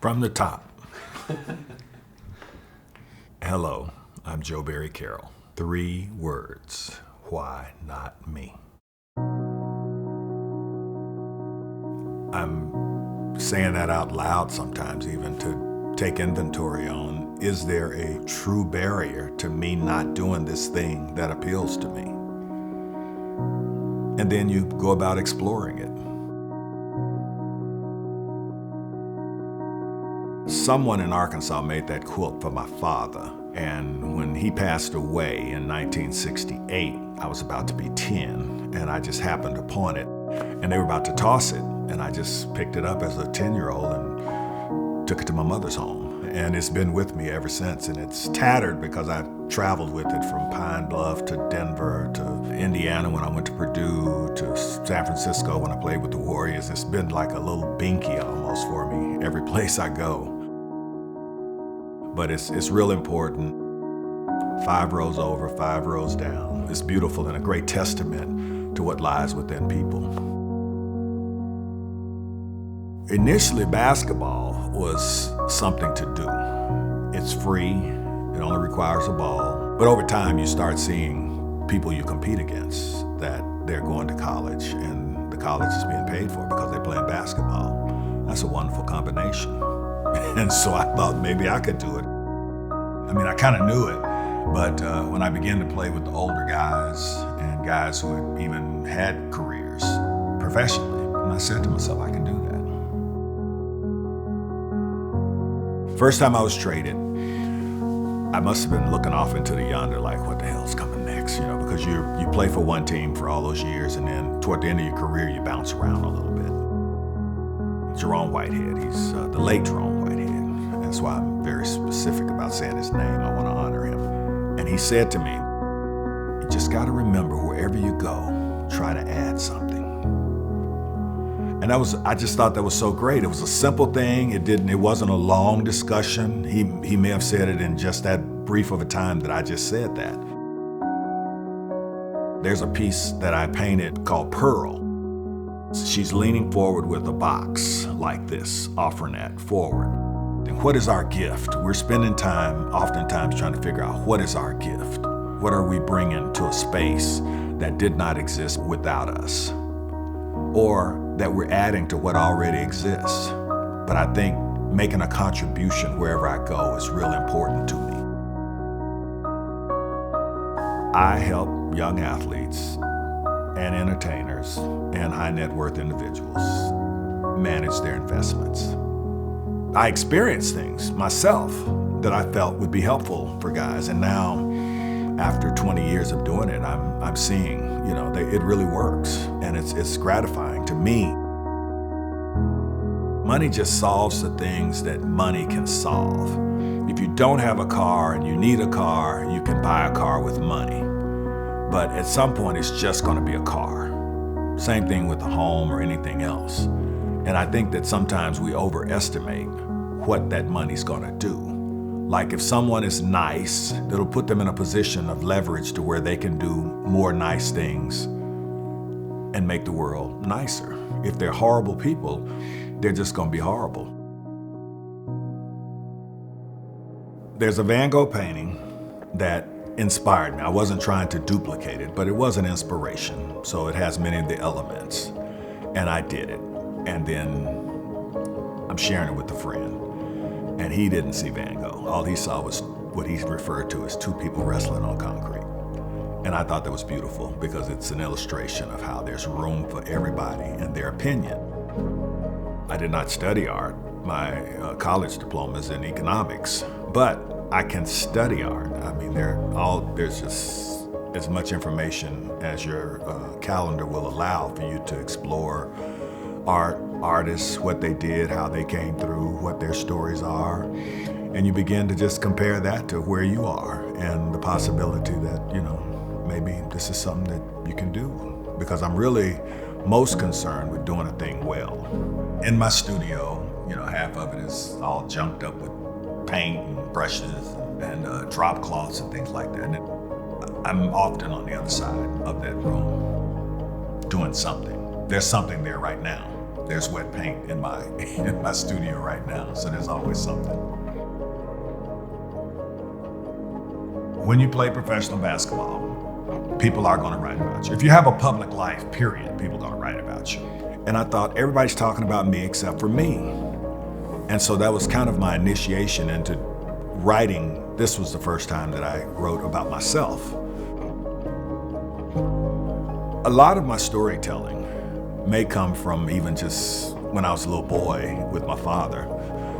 From the top. Hello, I'm Barry Carroll. 3 words. Why not me? I'm saying that out loud sometimes, even to take inventory on, is there a true barrier to me not doing this thing that appeals to me? And then you go about exploring it. Someone in Arkansas made that quilt for my father, and when he passed away in 1968, I was about to be 10, and I just happened upon it, and they were about to toss it, and I just picked it up as a 10-year-old and took it to my mother's home, and it's been with me ever since, and it's tattered because I've traveled with it from Pine Bluff to Denver to Indiana when I went to Purdue to San Francisco when I played with the Warriors. It's been like a little binky almost for me every place I go. But it's real important. 5 rows over, 5 rows down. It's beautiful and a great testament to what lies within people. Initially, basketball was something to do. It's free, it only requires a ball. But over time, you start seeing people you compete against, that they're going to college and the college is being paid for because they're playing basketball. That's a wonderful combination. And so I thought maybe I could do it. I mean, I kind of knew it, but when I began to play with the older guys and guys who had even had careers professionally, and I said to myself, I can do that. First time I was traded, I must have been looking off into the yonder like, what the hell's coming next? You know, because you play for one team for all those years, and then toward the end of your career, you bounce around a little bit. Jerome Whitehead, he's the late Jerome Whitehead. That's why I'm very specific about saying his name. I want to honor him. And he said to me, you just got to remember, wherever you go, try to add something. And I just thought that was so great. It was a simple thing. It wasn't a long discussion. He may have said it in just that brief of a time that I just said that. There's a piece that I painted called Pearl. She's leaning forward with a box like this, offering that forward. And what is our gift? We're spending time oftentimes trying to figure out what is our gift? What are we bringing to a space that did not exist without us? Or that we're adding to what already exists. But I think making a contribution wherever I go is really important to me. I help young athletes and entertainers and high net worth individuals manage their investments. I experienced things myself that I felt would be helpful for guys, and now, after 20 years of doing it, I'm seeing, it really works, and it's gratifying to me. Money just solves the things that money can solve. If you don't have a car and you need a car, you can buy a car with money. But at some point, it's just going to be a car. Same thing with a home or anything else. And I think that sometimes we overestimate what that money's gonna do. Like if someone is nice, it'll put them in a position of leverage to where they can do more nice things and make the world nicer. If they're horrible people, they're just gonna be horrible. There's a Van Gogh painting that inspired me. I wasn't trying to duplicate it, but it was an inspiration. So it has many of the elements, and I did it. And then I'm sharing it with a friend, and he didn't see Van Gogh. All he saw was what he referred to as 2 people wrestling on concrete. And I thought that was beautiful because it's an illustration of how there's room for everybody and their opinion. I did not study art. My college diploma is in economics, but I can study art. I mean, there's just as much information as your calendar will allow for you to explore artists, what they did, how they came through, what their stories are. And you begin to just compare that to where you are and the possibility that, maybe this is something that you can do. Because I'm really most concerned with doing a thing well. In my studio, half of it is all junked up with paint and brushes and drop cloths and things like that. And I'm often on the other side of that room doing something. There's something there right now. There's wet paint in my in my studio right now, so there's always something. When you play professional basketball, people are going to write about you. If you have a public life, period, people are going to write about you. And I thought everybody's talking about me except for me. And so that was kind of my initiation into writing. This was the first time that I wrote about myself. A lot of my storytelling may come from even just when I was a little boy with my father.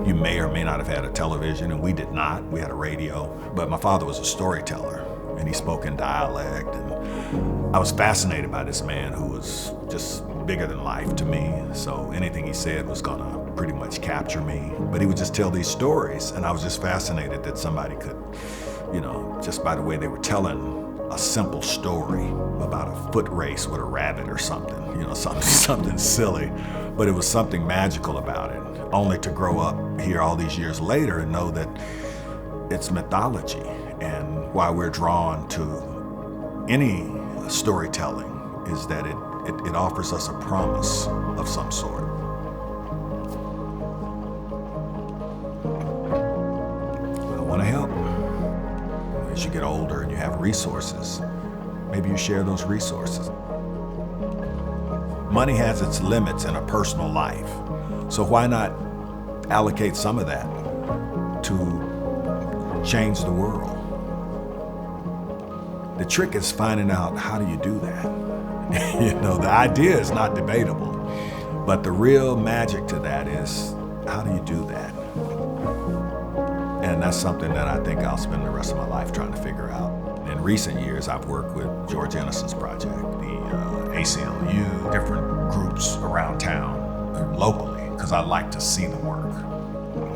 You may or may not have had a television, and we did not. We had a radio, but my father was a storyteller, and he spoke in dialect, and I was fascinated by this man who was just bigger than life to me, so anything he said was gonna pretty much capture me. But he would just tell these stories, and I was just fascinated that somebody could, just by the way they were telling a simple story about a foot race with a rabbit or something, something silly, but it was something magical about it, only to grow up here all these years later and know that it's mythology. And why we're drawn to any storytelling is that it offers us a promise of some sort. I want to help. As you get older and you have resources, maybe you share those resources. Money has its limits in a personal life, so why not allocate some of that to change the world? The trick is finding out, how do you do that? The idea is not debatable, but the real magic to that is, how do you do that? And that's something that I think I'll spend the rest of my life trying to figure out. In recent years, I've worked with George Innocent's project, the ACLU, different groups around town, locally, because I like to see the work,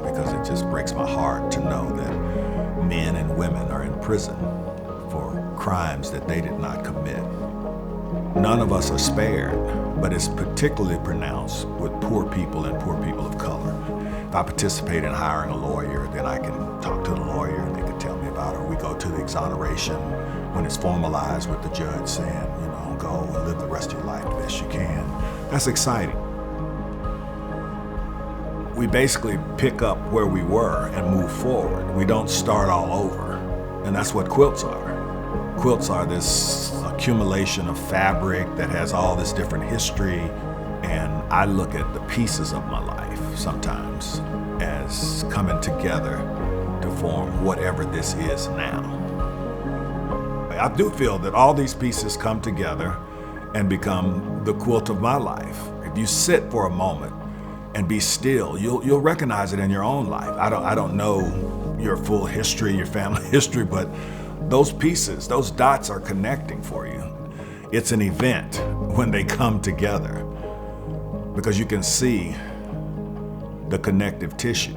because it just breaks my heart to know that men and women are in prison for crimes that they did not commit. None of us are spared, but it's particularly pronounced with poor people and poor people of color. If I participate in hiring a lawyer, then I can talk to the lawyer and they can tell me about it. We go to the exoneration when it's formalized with the judge saying, go and live the rest of your life the best you can. That's exciting. We basically pick up where we were and move forward. We don't start all over. And that's what quilts are. Quilts are this accumulation of fabric that has all this different history. And I look at the pieces of my life sometimes as coming together to form whatever this is now. I do feel that all these pieces come together and become the quilt of my life. If you sit for a moment and be still, you'll recognize it in your own life. I don't know your full history, your family history, but those pieces, those dots are connecting for you. It's an event when they come together, because you can see the connective tissue.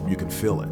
You can feel it.